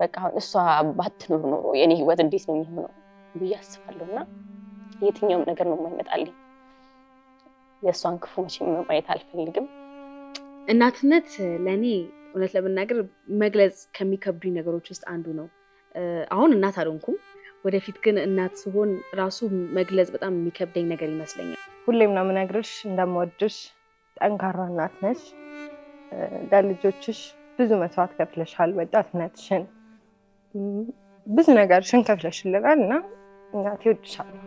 በቃ እሷ ባትኖር ኖሮ የኔ ህይወት እንዴት ነው የሚሆነው ብዬ አስባለሁና የትኛውም ነገር ነው የማይመጣልኝ የሷን ክፉ መቼም ማየት አልፈልግም እናትነት ለኔ እውነት ለመናገር መግለጽ ከሚከብዱኝ ነገሮች ውስጥ አንዱ ነው አሁን እናት አልሆንኩም ወደፊት ግን እናት ስሆን ራሱ መግለጽ በጣም የሚከብደኝ ነገር ይመስለኛል ሁሌም ነው የምነግርሽ እንደምወድሽ ጠንካራ እናት ነሽ ለልጆችሽ ብዙ መስዋዕት ከፍለሻል ወጣትነትሽን ብዙ ነገርሽን ከፍለሽልናልና እናቴ እወድሻለሁ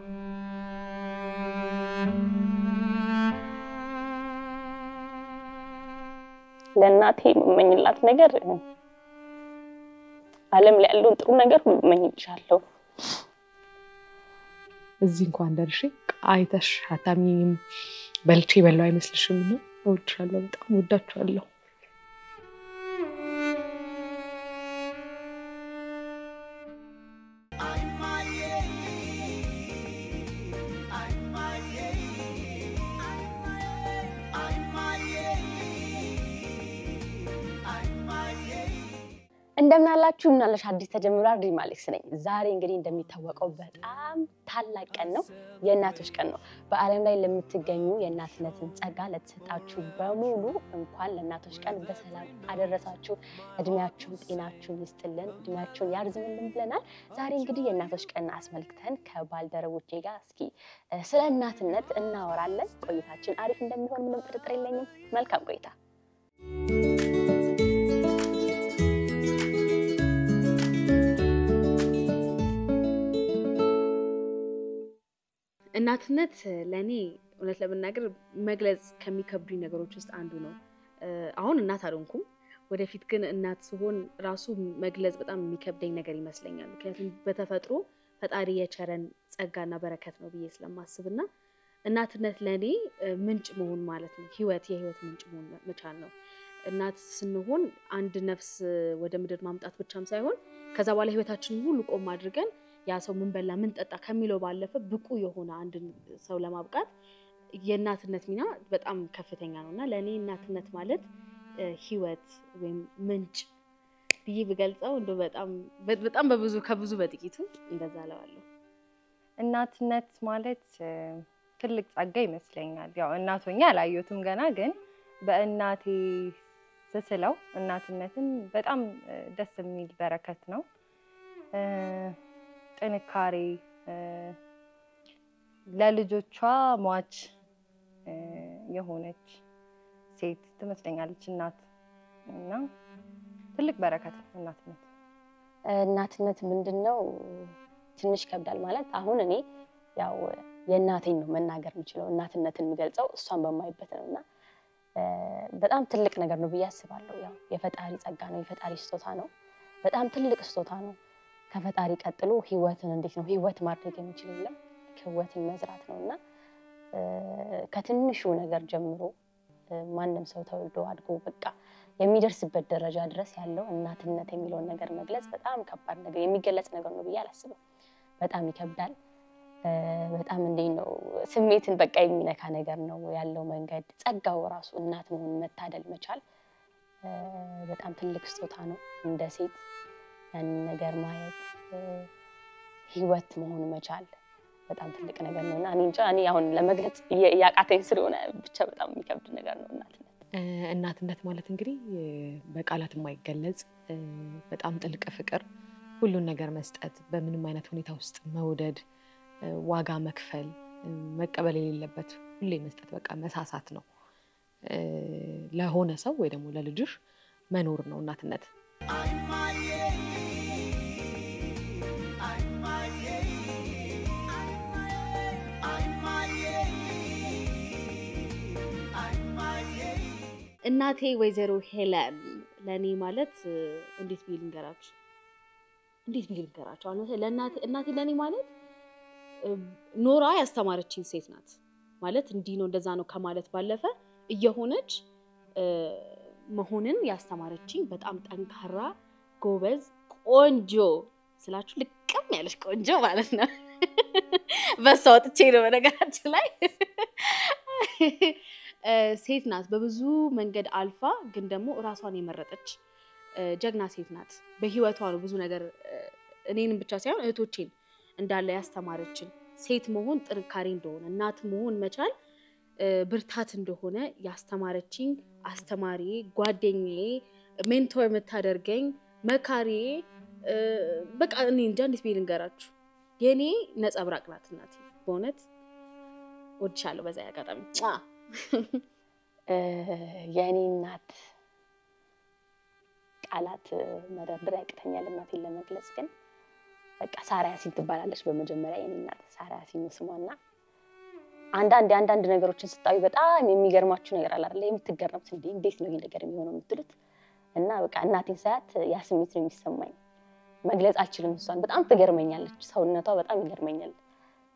ለእናቴ መመኝላት ነገር ዓለም ላይ ያለው ጥሩ ነገር ሁሉ መመኝልሻለሁ እዚህ እንኳን ደርሼ አይተሽ አታምኚኝም በልቼ በለው አይመስልሽም ነው እወድሻለሁ በጣም ወዳችኋለሁ እንደምናላችሁ ምናለሽ አዲስ ተጀምሯል ድሪም አሌክስ ነኝ ዛሬ እንግዲህ እንደሚታወቀው በጣም ታላቅ ቀን ነው የእናቶች ቀን ነው በአለም ላይ ለምትገኙ የእናትነትን ጸጋ ለተሰጣችሁ በሙሉ እንኳን ለእናቶች ቀን በሰላም አደረሳችሁ እድሜያችሁን ጤናችሁን ይስጥልን እድሜያችሁን ያርዝምልን ብለናል ዛሬ እንግዲህ የእናቶች ቀን አስመልክተን ከባልደረቦቼ ጋር እስኪ ስለ እናትነት እናወራለን ቆይታችን አሪፍ እንደሚሆን ምንም ጥርጥር የለኝም መልካም ቆይታ እናትነት ለኔ እውነት ለመናገር መግለጽ ከሚከብዱኝ ነገሮች ውስጥ አንዱ ነው አሁን እናት አልሆንኩም ወደፊት ግን እናት ስሆን ራሱ መግለጽ በጣም የሚከብደኝ ነገር ይመስለኛል ምክንያቱም በተፈጥሮ ፈጣሪ የቸረን ጸጋና በረከት ነው ብዬ ስለማስብና እናትነት ለኔ ምንጭ መሆን ማለት ነው የህይወት ምንጭ መሆን መቻል ነው እናት ስንሆን አንድ ነፍስ ወደ ምድር ማምጣት ብቻም ሳይሆን ከዛ በኋላ ህይወታችንን ሁሉ ቆም አድርገን ያ ሰው ምን በላ ምን ጠጣ ከሚለው ባለፈ ብቁ የሆነ አንድ ሰው ለማብቃት የእናትነት ሚና በጣም ከፍተኛ ነውና ለኔ እናትነት ማለት ህይወት ወይም ምንጭ ብዬ ብገልጸው እንደው በጣም ከብዙ በጥቂቱ እንደዛ ለዋለሁ እናትነት ማለት ትልቅ ጸጋ ይመስለኛል ያው እናቶኛ አላየሁትም ገና ግን በእናቴ ስስለው እናትነትን በጣም ደስ የሚል በረከት ነው ጥንካሬ ለልጆቿ ሟች የሆነች ሴት ትመስለኛለች እናት እና ትልቅ በረከት እናትነት ምንድነው ትንሽ ከብዳል ማለት አሁን እኔ ያው የእናቴን ነው መናገር የምችለው እናትነትን የሚገልጸው እሷን በማይበት ነውና በጣም ትልቅ ነገር ነው ብዬ አስባለሁ ያው የፈጣሪ ጸጋ ነው የፈጣሪ ስጦታ ነው በጣም ትልቅ ስጦታ ነው ከፈጣሪ ቀጥሎ ህይወትን እንዴት ነው ህይወት ማድረግ የሚችልልን ህይወትን መዝራት ነውና ከትንሹ ነገር ጀምሮ ማንንም ሰው ተወልዶ አድጎ በቃ የሚደርስበት ደረጃ ድረስ ያለው እናትነት የሚለው ነገር መግለጽ በጣም ከባድ ነገር የሚገለጽ ነገር ነው ብዬ አላስብም በጣም ይከብዳል በጣም እንዴ ነው ስሜትን በቃ የሚነካ ነገር ነው ያለው መንገድ ጸጋው ራሱ እናት መሆን መታደል መቻል በጣም ትልቅ ስጦታ ነው እንደ ሴት ያን ነገር ማየት ህይወት መሆን መቻል በጣም ትልቅ ነገር ነውና እኔ አሁን ለመግለጽ ያቃተኝ ስለሆነ ብቻ በጣም የሚከብድ ነገር ነው እናትነት ማለት እንግዲህ በቃላት የማይገለጽ በጣም ጥልቅ ፍቅር ሁሉን ነገር መስጠት በምንም አይነት ሁኔታ ውስጥ መውደድ ዋጋ መክፈል መቀበል የሌለበት ሁሌ መስጠት በቃ መሳሳት ነው ለሆነ ሰው ወይ ደግሞ ለልጅሽ መኖር ነው እናትነት እናቴ ወይዘሮ ሄለን ለኔ ማለት እንዴት ቢልንገራችሁ አሁን ለእናቴ ለኔ ማለት ኖራ ያስተማረችኝ ሴት ናት ማለት እንዲህ ነው እንደዛ ነው ከማለት ባለፈ እየሆነች መሆንን ያስተማረችኝ በጣም ጠንካራ ጎበዝ ቆንጆ ስላችሁ ልቅም ያለሽ ቆንጆ ማለት ነው በሷ ወጥቼ ነው በነገራችን ላይ ሴት ናት በብዙ መንገድ አልፋ ግን ደግሞ ራሷን የመረጠች ጀግና ሴት ናት። በህይወቷ ነው ብዙ ነገር እኔንም ብቻ ሳይሆን እህቶቼን እንዳለ ያስተማረችን። ሴት መሆን ጥንካሬ እንደሆነ፣ እናት መሆን መቻል ብርታት እንደሆነ ያስተማረችኝ አስተማሪ፣ ጓደኛዬ፣ ሜንቶር የምታደርገኝ መካሪ፣ በቃ እኔ እንጃ እንዴት ብዬ ልንገራችሁ። የኔ ነጸብራቅ ናት እናቴ። በእውነት ወድሻለሁ። በዛ ያጋጣሚ የኔ እናት ቃላት መደርደር ያቅተኛል እናቴን ለመግለጽ። ግን በቃ ሳራ ያሲን ትባላለች። በመጀመሪያ የኔ እናት ሳራ ያሲን ስሟና አንዳንድ ነገሮችን ስታዩ በጣም የሚገርማችሁ ነገር አለ አይደል? የምትገረሙት እንዴት ነው ይሄ ነገር የሚሆነው የምትሉት። እና በቃ እናቴን ሳያት ያ ስሜት ነው የሚሰማኝ። መግለጽ አልችልም። እሷን በጣም ትገርመኛለች። ሰውነቷ በጣም ይገርመኛል።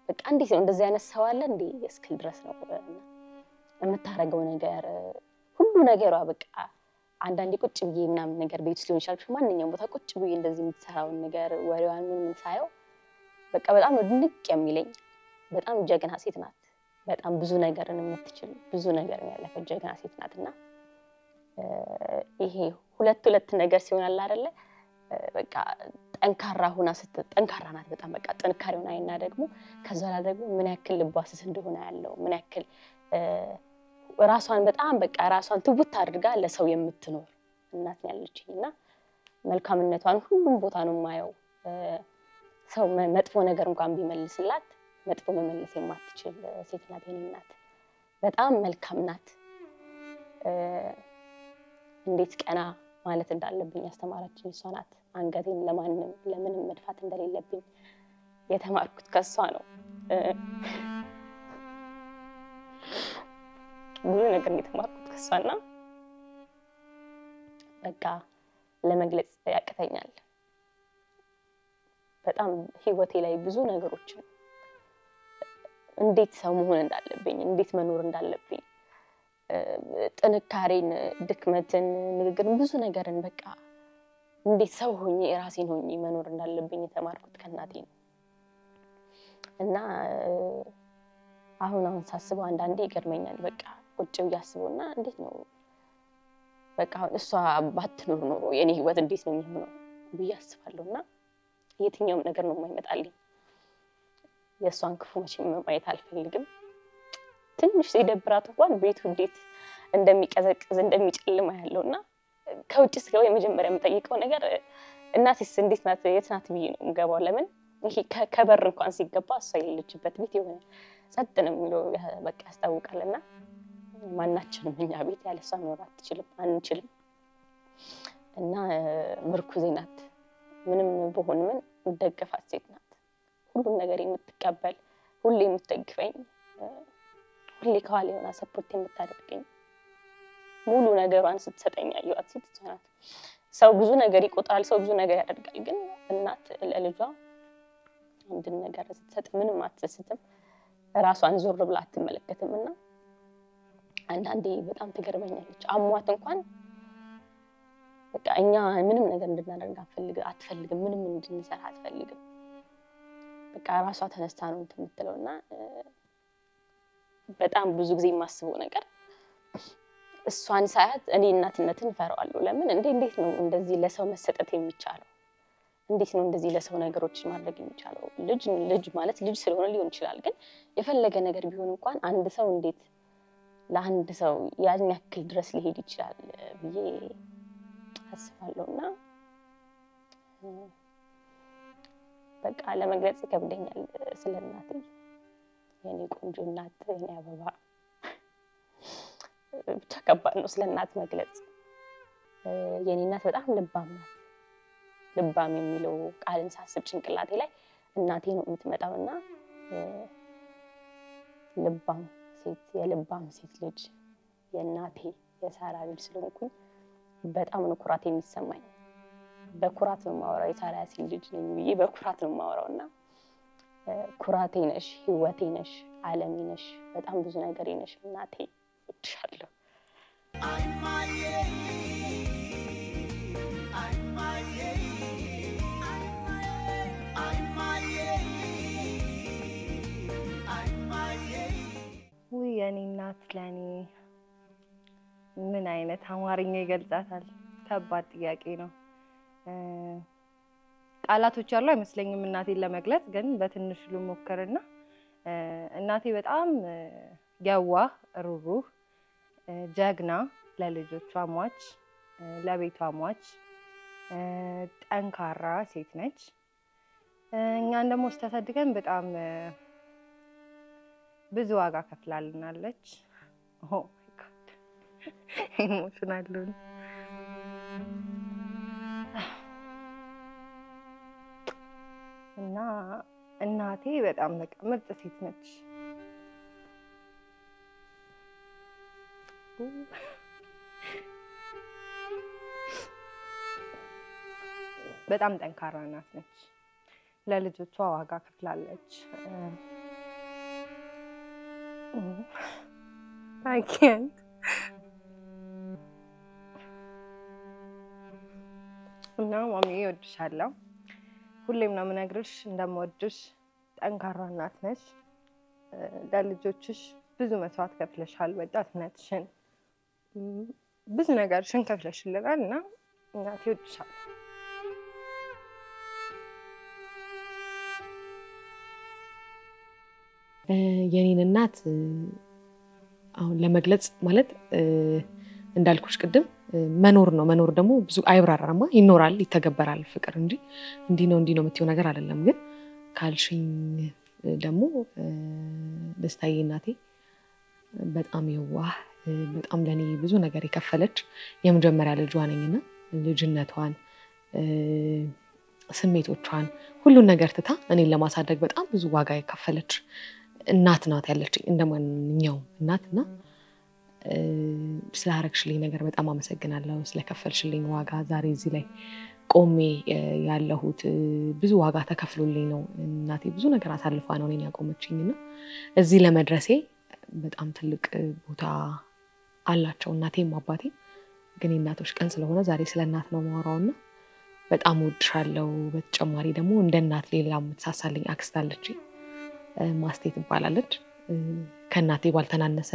በቃ እንዴት ነው እንደዚህ አይነት ሰው አለ እንዴ እስክል ድረስ ነው የምታረገው ነገር ሁሉ ነገሯ። በቃ አንዳንዴ ቁጭ ብዬ ምናምን ነገር ቤት ውስጥ ሊሆን ይችላል፣ ማንኛውም ቦታ ቁጭ ብዬ እንደዚህ የምትሰራውን ነገር ወሬዋን ምን ሳየው በቃ በጣም ነው ድንቅ የሚለኝ። በጣም ጀግና ሴት ናት። በጣም ብዙ ነገርን የምትችል ብዙ ነገርን ያለፈች ጀግና ሴት ናትና ይሄ ሁለት ነገር ሲሆን አለ አይደለ? በቃ ጠንካራ ሆና ጠንካራ ናት በጣም በቃ ጥንካሬውን አይና ደግሞ ከዛ ላይ ደግሞ ምን ያክል ልባስስ እንደሆነ ያለው ምን ያክል ራሷን በጣም በቃ ራሷን ትውት አድርጋ ለሰው የምትኖር እናት ያለችኝና መልካምነቷን ሁሉም ቦታ ነው ማየው። ሰው መጥፎ ነገር እንኳን ቢመልስላት መጥፎ መመለስ የማትችል ሴት ናት የኔ እናት። በጣም መልካም ናት። እንዴት ቀና ማለት እንዳለብኝ ያስተማረችኝ እሷ ናት። አንገቴን ለምንም መድፋት እንደሌለብኝ የተማርኩት ከሷ ነው። ብዙ ነገር የተማርኩት ከሷና በቃ ለመግለጽ ያቅተኛል። በጣም ህይወቴ ላይ ብዙ ነገሮችን እንዴት ሰው መሆን እንዳለብኝ እንዴት መኖር እንዳለብኝ ጥንካሬን፣ ድክመትን፣ ንግግርን ብዙ ነገርን በቃ እንዴት ሰው ሆኜ ራሴን ሆኜ መኖር እንዳለብኝ የተማርኩት ከእናቴ ነው። እና አሁን ሳስበው አንዳንዴ ይገርመኛል። በቃ ቁጭ ብዬ አስበውና እንዴት ነው በቃ እሷ ባትኖር ኖሮ የኔ ህይወት እንዴት ነው የሚሆነው ብዬ አስባለሁና የትኛውም ነገር ነው የማይመጣልኝ። የሷን ክፉ መቼም ማየት አልፈልግም። ትንሽ ሲደብራት እንኳን ቤቱ እንዴት እንደሚቀዘቅዝ እንደሚጨልም ያለውና ከውጭ ስገባ የመጀመሪያ የምጠይቀው ነገር እናቴስ እንዴት ናት የት ናት ብዬ ነው የምገባው። ለምን ይሄ ከበር እንኳን ሲገባ እሷ የሌለችበት ቤት የሆነ ጸጥ ነው የሚለው በቃ ያስታውቃልና ማናችንም እኛ ቤት ያለ እሷ መኖር አንችልም። እና ምርኩዜ ናት። ምንም በሆነ ምን እንደገፋት ሴት ናት። ሁሉም ነገር የምትቀበል ሁሌ የምትደግፈኝ ሁሌ ከኋላ የሆነ ሰፖርት የምታደርገኝ ሙሉ ነገሯን ስትሰጠኝ ያየኋት ሴት እሷ ናት። ሰው ብዙ ነገር ይቆጣል፣ ሰው ብዙ ነገር ያደርጋል። ግን እናት ለልጇ አንድ ነገር ስትሰጥ ምንም አትሰስትም። ራሷን ዞር ብላ አትመለከትምና አንዳንዴ በጣም ትገርመኛለች። አሟት እንኳን በቃ እኛ ምንም ነገር እንድናደርግ አትፈልግም። ምንም እንድንሰራ አትፈልግም። በቃ ራሷ ተነስታ ነው የምትለውና በጣም ብዙ ጊዜ የማስበው ነገር እሷን ሳያት እኔ እናትነትን ፈራዋለሁ። ለምን እንዴት ነው እንደዚህ ለሰው መሰጠት የሚቻለው? እንዴት ነው እንደዚህ ለሰው ነገሮችን ማድረግ የሚቻለው? ልጅ ማለት ልጅ ስለሆነ ሊሆን ይችላል። ግን የፈለገ ነገር ቢሆን እንኳን አንድ ሰው እንዴት ለአንድ ሰው ያን ያክል ድረስ ሊሄድ ይችላል ብዬ አስባለሁና በቃ ለመግለጽ ይከብደኛል ስለናቴ። የኔ ቆንጆ እናት፣ የኔ አበባ ብቻ ከባድ ነው ስለናት መግለጽ። የኔ እናት በጣም ልባም ናት። ልባም የሚለው ቃልን ሳስብ ጭንቅላቴ ላይ እናቴ ነው የምትመጣውና የልባም ሴት ልጅ የእናቴ የሳራ ልጅ ስለሆንኩኝ በጣም ነው ኩራት የሚሰማኝ። በኩራት ነው የማወራው። የሳራ ያሲን ልጅ ነኝ ብዬ በኩራት ነው የማወራውና ኩራቴ ነሽ፣ ህይወቴ ነሽ፣ ዓለሜ ነሽ፣ በጣም ብዙ ነገሬ ነሽ እናቴ። እወድሻለሁ። የኔ እናት ለኔ ምን አይነት አማርኛ ይገልጻታል? ከባድ ጥያቄ ነው። ቃላቶች ያሉ አይመስለኝም እናቴን ለመግለጽ፣ ግን በትንሹ ልሞክርና እናቴ በጣም የዋህ፣ ሩሩህ፣ ጀግና፣ ለልጆቿ ሟች፣ ለቤቷ ሟች፣ ጠንካራ ሴት ነች። እኛን ደግሞ ስታሳድገን በጣም ብዙ ዋጋ ከፍላልናለች። ኦ ማይ ጋድ ኢሞሽናል ነው። እና እናቴ በጣም በቃ ምርጥ ሴት ነች። በጣም ጠንካራ እናት ነች። ለልጆቿ ዋጋ ከፍላለች። I can't. እና ማሚ እወድሻለሁ። ሁሌም ነው የምነግርሽ እንደምወድሽ። ጠንካራ እናት ነሽ። ለልጆችሽ ብዙ መስዋዕት ከፍለሻል። ወጣትነትሽን ብዙ ነገርሽን ከፍለሽልናል እና እናቴ እወድሻለሁ። የኔን እናት አሁን ለመግለጽ ማለት እንዳልኩሽ ቅድም መኖር ነው። መኖር ደግሞ ብዙ አይብራራማ፣ ይኖራል፣ ይተገበራል ፍቅር እንጂ እንዲህ ነው የምትይው ነገር አይደለም። ግን ካልሽኝ ደግሞ ደስታዬ እናቴ በጣም የዋህ፣ በጣም ለኔ ብዙ ነገር የከፈለች የመጀመሪያ ልጇ ነኝና ልጅነቷን፣ ስሜቶቿን፣ ሁሉን ነገር ትታ እኔን ለማሳደግ በጣም ብዙ ዋጋ የከፈለች እናት ናት ያለችኝ እንደማንኛውም እናትና ስላረግሽልኝ ነገር በጣም አመሰግናለሁ። ስለከፈልሽልኝ ዋጋ ዛሬ እዚህ ላይ ቆሜ ያለሁት ብዙ ዋጋ ተከፍሎልኝ ነው። እናቴ ብዙ ነገር አሳልፋ ነው እኔን ያቆመችኝና እዚህ ለመድረሴ በጣም ትልቅ ቦታ አላቸው እናቴም አባቴም። ግን የእናቶች ቀን ስለሆነ ዛሬ ስለ እናት ነው የማወራውና በጣም እወድሻለሁ። በተጨማሪ ደግሞ እንደ እናት ሌላ የምትሳሳልኝ አክስት አለችኝ፣ ማስቴ ትባላለች። ከእናቴ ባልተናነሰ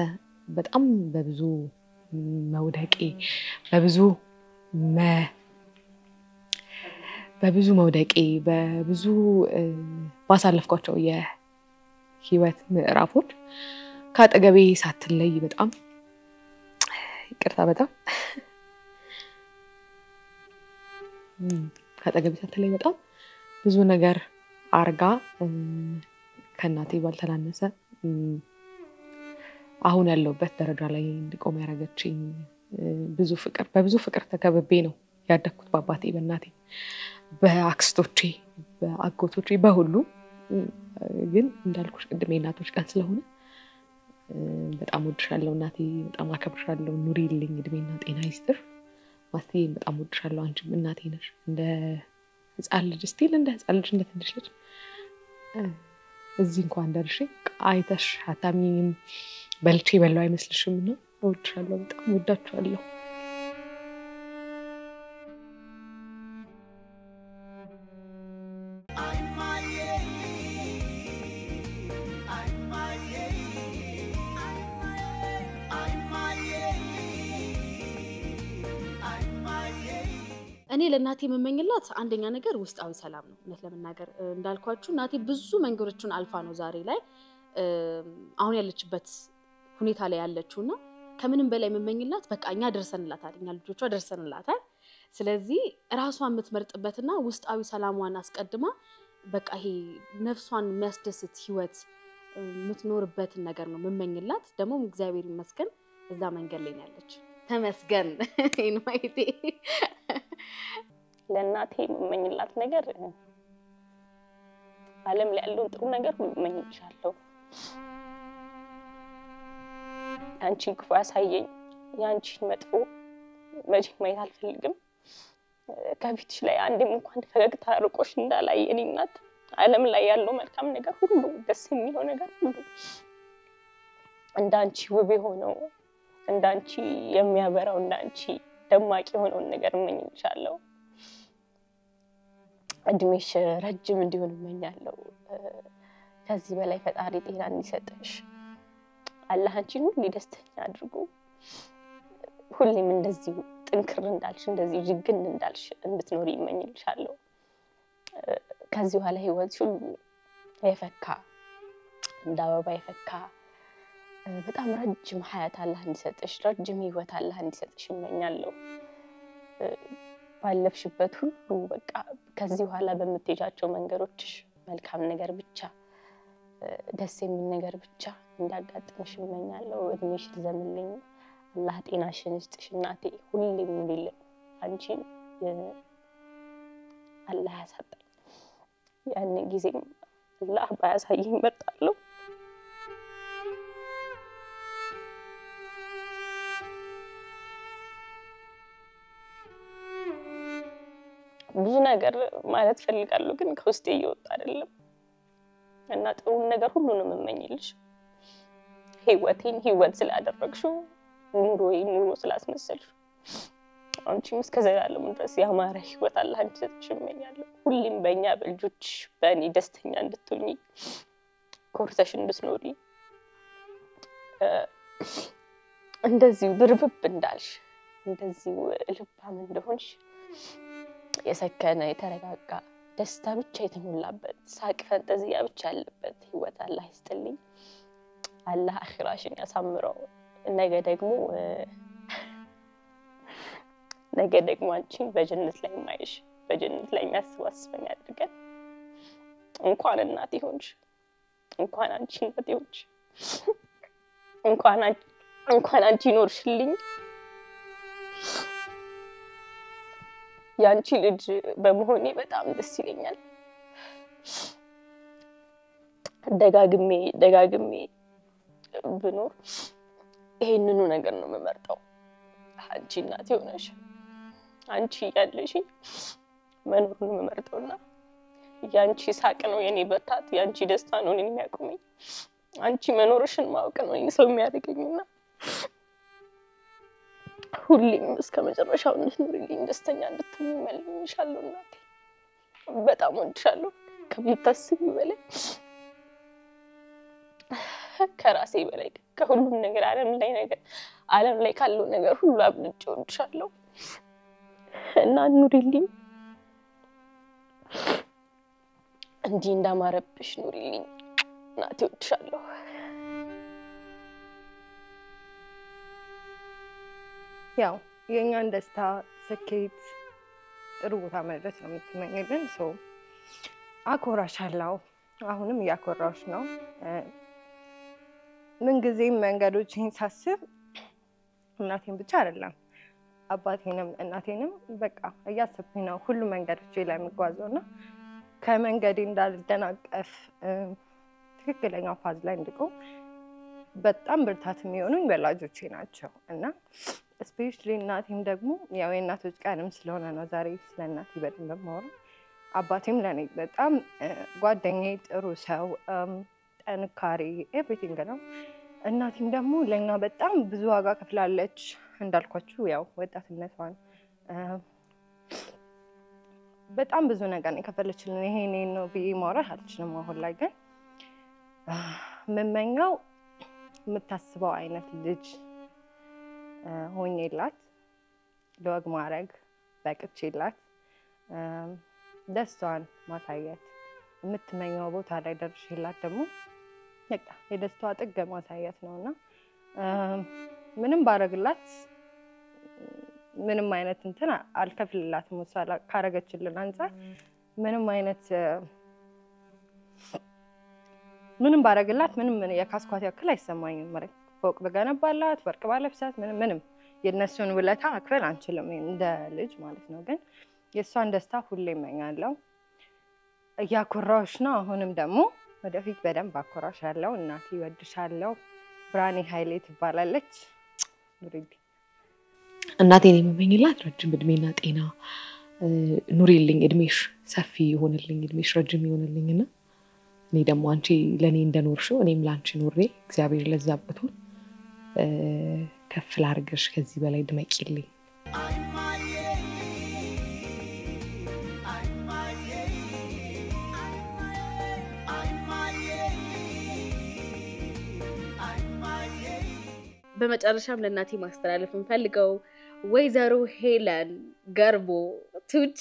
በጣም በብዙ መውደቄ በብዙ መውደቄ በብዙ ባሳለፍኳቸው የህይወት ምዕራፎች ከአጠገቤ ሳትለይ በጣም ይቅርታ በጣም ከአጠገቤ ሳትለይ በጣም ብዙ ነገር አርጋ ከእናቴ ባልተናነሰ አሁን ያለውበት ደረጃ ላይ እንድቆም ያደረገችኝ በብዙ ፍቅር ተከብቤ ነው ያደግኩት። በአባቴ፣ በእናቴ፣ በአክስቶቼ፣ በአጎቶቼ፣ በሁሉ። ግን እንዳልኩሽ ቅድም የእናቶች ቀን ስለሆነ በጣም እወድሻለሁ እናቴ፣ በጣም አከብርሻለሁ። ኑሪልኝ፣ እድሜና ጤና ይስጥሽ። ማስቴ በጣም እወድሻለሁ። አንቺም እናቴ ነሽ። እንደ ህፃን ልጅ እንደ ትንሽ ልጅ እዚህ እንኳን ደርሼ አይተሽ አታምኚኝም። በልቼ በላው አይመስልሽም ነው። እወድሻለሁ፣ በጣም እወዳችኋለሁ። እኔ ለእናቴ የምመኝላት አንደኛ ነገር ውስጣዊ ሰላም ነው። እውነት ለመናገር እንዳልኳችሁ እናቴ ብዙ መንገዶችን አልፋ ነው ዛሬ ላይ አሁን ያለችበት ሁኔታ ላይ ያለችውና ከምንም በላይ የምመኝላት በቃ እኛ ደርሰንላታል፣ እኛ ልጆቿ ደርሰንላታል። ስለዚህ ራሷን የምትመርጥበትና ውስጣዊ ሰላሟን አስቀድማ በቃ ይሄ ነፍሷን የሚያስደስት ህይወት የምትኖርበትን ነገር ነው የምመኝላት። ደግሞ እግዚአብሔር ይመስገን እዛ መንገድ ላይ ያለች ተመስገን ኢንማይቴ። ለእናቴ የምመኝላት ነገር ዓለም ላይ ያለውን ጥሩ ነገር ሁሉ እመኝልሻለሁ። አንቺን ክፉ ያሳየኝ ያንቺን መጥፎ መቼም ማየት አልፈልግም። ከፊትሽ ላይ አንዴም እንኳን ፈገግታ ርቆሽ እንዳላይ የኔ እናት ዓለም ላይ ያለው መልካም ነገር ሁሉ ደስ የሚለው ነገር ሁሉ እንዳንቺ ውብ የሆነው እንዳንቺ የሚያበራው እንዳንቺ ደማቂ የሆነውን ነገር እመኝልሻለሁ። እድሜሽ ረጅም እንዲሆን እመኛለሁ። ከዚህ በላይ ፈጣሪ ጤና እንዲሰጥሽ አላህ አንቺን ሁሉ ደስተኛ አድርጎ ሁሌም እንደዚህ ጥንክር እንዳልሽ እንደዚህ ጅግን እንዳልሽ እንድትኖሪ ይመኝልሻለሁ ከዚህ በኋላ ህይወት ሁሉ የፈካ እንደ አበባ የፈካ በጣም ረጅም ሀያት አላህ እንዲሰጥሽ ረጅም ህይወት አላህ እንዲሰጥሽ ይመኛለሁ ባለፍሽበት ሁሉ በቃ ከዚህ በኋላ በመትሄጃቸው መንገዶችሽ መልካም ነገር ብቻ ደስ የሚል ነገር ብቻ እንዳጋጥምሽ ይመኛለሁ እድሜሽ ይዘምልኝ አላህ ጤናሽን ይስጥሽ እናቴ ሁሌም ኑሪልኝ አንቺን አላህ ያሳጣኝ ያን ጊዜም አላህ ባያሳየኝ መጣለሁ ብዙ ነገር ማለት ፈልጋለሁ ግን ከውስጤ እየወጣ አይደለም እና ጥሩ ነገር ሁሉ ነው የምመኝልሽ ህይወቴን ህይወት ስላደረግሽው ኑሮዬን ኑሮ ስላስመሰልሽው አንቺም እስከ ዘላለም ድረስ ያማረ ህይወት አላህ እንዲሰጥሽ እመኛለሁ ሁሌም በእኛ በልጆች በእኔ ደስተኛ እንድትሆኚ ኮርተሽ እንድትኖሪ እንደዚህ ብርብብ እንዳልሽ እንደዚህ ልባም እንደሆንሽ የሰከነ የተረጋጋ ደስታ ብቻ የተሞላበት ሳቅ ፈንጠዚያ ብቻ ያለበት ህይወት አላህ ይስጥልኝ አላህ አኺራሽን ያሳምረው ነገ ደግሞ አንቺን በጀነት ላይ ማይሽ በጀነት ላይ የሚያስባስበኝ አድርገን እንኳን እናት ይሆንሽ እንኳን አንቺ እናት ይሆንሽ እንኳን አንቺ ኖርሽልኝ ያንቺ ልጅ በመሆኔ በጣም ደስ ይለኛል ደጋግሜ ብኖር ይሄንኑ ነገር ነው የምመርጠው አንቺ እናት ሆነሽ አንቺ ያለሽ መኖሩን የምመርጠውና ያንቺ ሳቅ ነው የኔ በታት ያንቺ ደስታ ነው እኔን የሚያቆመኝ አንቺ መኖርሽን ማወቅ ነው እኔን ሰው የሚያደርገኝና ሁሌም እስከ መጨረሻው እንድትኖሪልኝ ደስተኛ እንድትሆኚ እመኝልሻለሁ እናቴ በጣም ወድሻለሁ ከምታስቢው በላይ ከራሴ በላይ ከሁሉም ነገር ዓለም ላይ ካለው ነገር ሁሉ አብልጬ ወድሻለሁ እና ኑሪልኝ እንዲህ እንዳማረብሽ ኑሪልኝ እናቴ ወድሻለሁ ያው የኛን ደስታ ስኬት ጥሩ ቦታ መድረስ ነው የምትመኝልን ሰው አኮራሻለሁ አሁንም ያኮራሽ ነው ምን ጊዜም መንገዶችን ሳስብ እናቴን ብቻ አይደለም አባቴንም እናቴንም በቃ እያሰብኩኝ ነው ሁሉ መንገዶች ላይ መጓዘውና ከመንገዴ እንዳልደናቀፍ ትክክለኛው ፋዝ ላይ እንድቆም በጣም ብርታት የሚሆኑኝ ወላጆቼ ናቸው እና ስፔሻሊ እናቴም ደግሞ ያው የእናቶች ቀንም ስለሆነ ነው ዛሬ ስለእናቴ በደንብ ማወራው አባቴም ለኔ በጣም ጓደኛዬ ጥሩ ሰው ጠንካሬ ኤቭሪቲንግ ነው እናቴም ደግሞ ለኛ በጣም ብዙ ዋጋ ከፍላለች እንዳልኳችሁ ያው ወጣትነቷን በጣም ብዙ ነገር ነው ከፈለችልን ይሄኔ ነው ብዬ ማውራት አልችልም አሁን ላይ ግን መመኛው የምታስበው አይነት ልጅ ሆኜላት ለወግ ማረግ በቅቼላት ደስታዋን ማሳየት የምትመኘው ቦታ ላይ ደርሼላት ደግሞ በቃ የደስታዋ ጥግ ማሳየት ነውና ምንም ባረግላት ምንም አይነት እንትን አልከፍልላትም ወሳላ ካረገችልን አንፃር ምንም ባረግላት ምንም የካስኳት ያክል አይሰማኝም ማለት ፎቅ በገነባላት ወርቅ ባለብሳት ምንም የነሱን ውለታ አክፈል አንችልም እንደ ልጅ ማለት ነው ግን የሷን ደስታ ሁሌ እመኛለሁ ያኮራሽ ነው አሁንም ደግሞ ወደፊት በደንብ አኮራሻለሁ እናቴ ወድሻለሁ ብራኔ ኃይሌ ትባላለች ኑሪልኝ እናቴን የምመኝላት ረጅም እድሜና ጤና ኑሪልኝ እድሜሽ ሰፊ ይሆንልኝ እድሜሽ ረጅም ይሆንልኝና እኔ ደግሞ አንቺ ለኔ እንደኖርሽው እኔም ላንቺ ኖሬ እግዚአብሔር ለዛብቶን ከፍ ላርግሽ ከዚህ በላይ ድመቂልኝ በመጨረሻም ለእናቴ ማስተላለፍ እንፈልገው ወይዘሮ ሄለን ገርቦ ቱቾ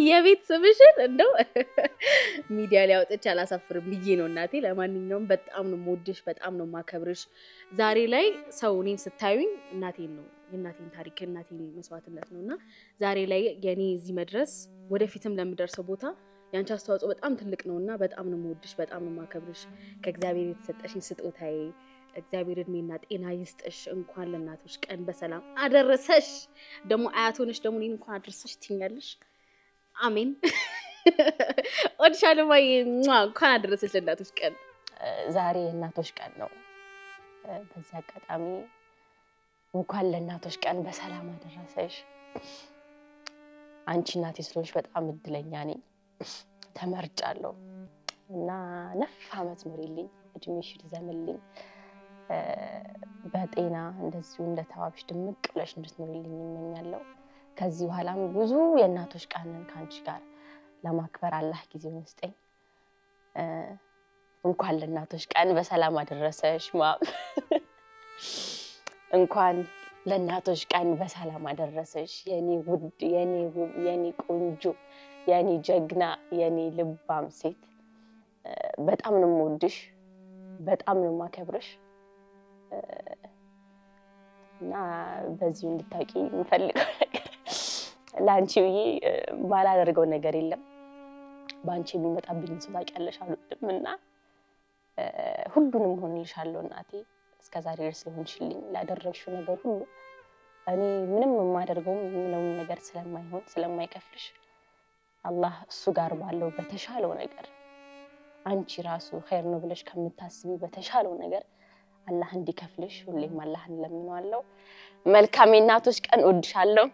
የቤት ስምሽን እንደው ሚዲያ ላይ አውጥቼ አላሳፍርም ብዬ ነው እናቴ። ለማንኛውም በጣም ነው የምወድሽ፣ በጣም ነው የማከብርሽ። ዛሬ ላይ ሰው እኔን ስታዩኝ እናቴን ነው የእናቴን ታሪክ የእናቴን መስዋዕትነት ነውና ዛሬ ላይ የኔ እዚህ መድረስ ወደፊትም ለምደርሰው ቦታ ያንቺ አስተዋጽኦ በጣም ትልቅ ነውና በጣም ነው የምወድሽ፣ በጣም ነው የማከብርሽ። ከእግዚአብሔር የተሰጠሽኝ ስጦታዬ እግዚአብሔር እድሜና ጤና ይስጥሽ። እንኳን ለእናቶች ቀን በሰላም አደረሰሽ። ደግሞ አያት ሆነሽ ደግሞ እኔን እንኳን አደረሰሽ ትኛለሽ። አሜን። ወድሻለሁ ማይ እንኳን አደረሰሽ ለእናቶች ቀን። ዛሬ የእናቶች ቀን ነው። በዚህ አጋጣሚ እንኳን ለእናቶች ቀን በሰላም አደረሰሽ። አንቺ እናቴ ስለሆንሽ በጣም እድለኛ ነኝ። ተመርጫለሁ እና 9 ዓመት ኑሪልኝ፣ እድሜሽ ይርዘምልኝ፣ በጤና እንደዚሁ እንደተዋብሽ ድምቅ ብለሽ እንድትኖሪልኝ እመኛለሁ። ከዚህ በኋላም ብዙ የእናቶች ቀንን ካንቺ ጋር ለማክበር አላህ ጊዜውን ይስጠኝ። እንኳን ለእናቶች ቀን በሰላም አደረሰሽ ማም። እንኳን ለእናቶች ቀን በሰላም አደረሰሽ የኔ ውድ፣ የኔ ውብ፣ የኔ ቆንጆ፣ የኔ ጀግና፣ የኔ ልባም ሴት። በጣም ነው የምወድሽ፣ በጣም ነው የማከብርሽ እና በዚህ እንድታውቂ እንፈልጋለን ነገር ላንቺ ብዬ ማላደርገው ነገር የለም። ባንቺ የሚመጣብኝ ሰው ታውቂያለሽ አልወድምና ሁሉንም ሆንልሻለሁ እናቴ። እስከዛሬ ድረስ ለሆንሽልኝ ላደረግሽው ነገር ሁሉ እኔ ምንም የማደርገው ምንም ነገር ስለማይሆን ስለማይከፍልሽ አላህ እሱ ጋር ባለው በተሻለው ነገር አንቺ ራሱ ኸይር ነው ብለሽ ከምታስቢው በተሻለው ነገር አላህ እንዲከፍልሽ ሁሌም አላህን ለምነዋለሁ። መልካም እናቶች ቀን ወድሻለሁ።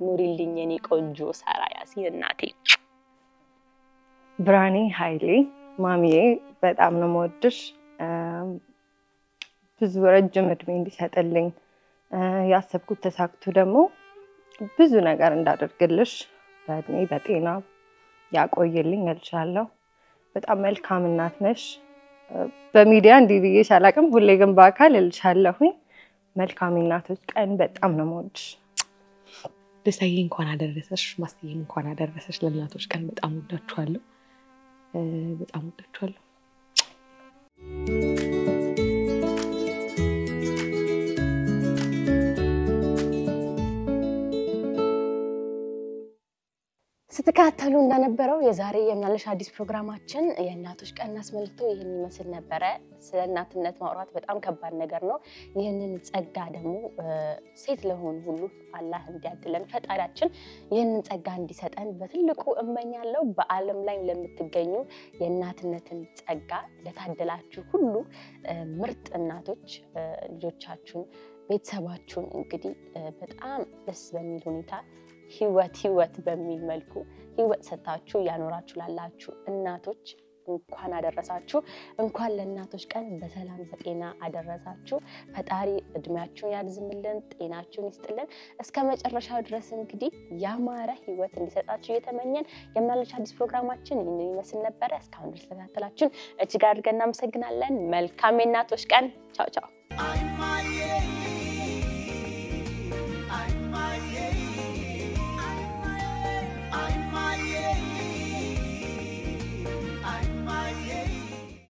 ኑሪልኝ የኔ ቆንጆ ሳራ ያሲን እናቴ። ብራኒ ኃይሌ ማሚዬ በጣም ነው የምወድሽ። ብዙ ረጅም እድሜ እንዲሰጥልኝ ያሰብኩት ተሳክቶ ደግሞ ብዙ ነገር እንዳደርግልሽ በእድሜ በጤና ያቆይልኝ እልሻለሁ። በጣም መልካም እናት ነሽ። በሚዲያ እንዲህ ብዬሽ አላውቅም፣ ሁሌ ግን በአካል እልሻለሁኝ። መልካም እናቶች ቀን በጣም ነው የምወድሽ። ደስታዬ እንኳን አደረሰሽ፣ ማስተዬ እንኳን አደረሰሽ ለእናቶች ቀን። በጣም ወዳችኋለሁ፣ በጣም ወዳችኋለሁ። ስትከታተሉ እንደነበረው የዛሬ የምናለሽ አዲስ ፕሮግራማችን የእናቶች ቀን አስመልክቶ ይሄን ይመስል ነበር። ስለ እናትነት ማውራት በጣም ከባድ ነገር ነው። ይሄንን ጸጋ ደግሞ ሴት ለሆኑ ሁሉ አላህ እንዲያድለን ፈጣሪያችን ይሄንን ጸጋ እንዲሰጠን በትልቁ እመኛለሁ። በአለም ላይ ለምትገኙ የእናትነትን ጸጋ ለታደላችሁ ሁሉ ምርጥ እናቶች ልጆቻችሁን ቤተሰባችሁን እንግዲህ በጣም ደስ በሚል ሁኔታ ህይወት በሚል መልኩ ህይወት ሰጣችሁ ያኖራችሁ ላላችሁ እናቶች እንኳን አደረሳችሁ። እንኳን ለእናቶች ቀን በሰላም በጤና አደረሳችሁ። ፈጣሪ እድሜያችሁን ያርዝምልን፣ ጤናችሁን ይስጥልን። እስከ መጨረሻው ድረስ እንግዲህ ያማረ ህይወት እንዲሰጣችሁ እየተመኘን የምናለሽ አዲስ ፕሮግራማችን ይህንን ይመስል ነበር። እስካሁን ድረስ ተከታተላችሁን እጅግ አድርገን እናመሰግናለን። መልካም የእናቶች ቀን። ቻው ቻው።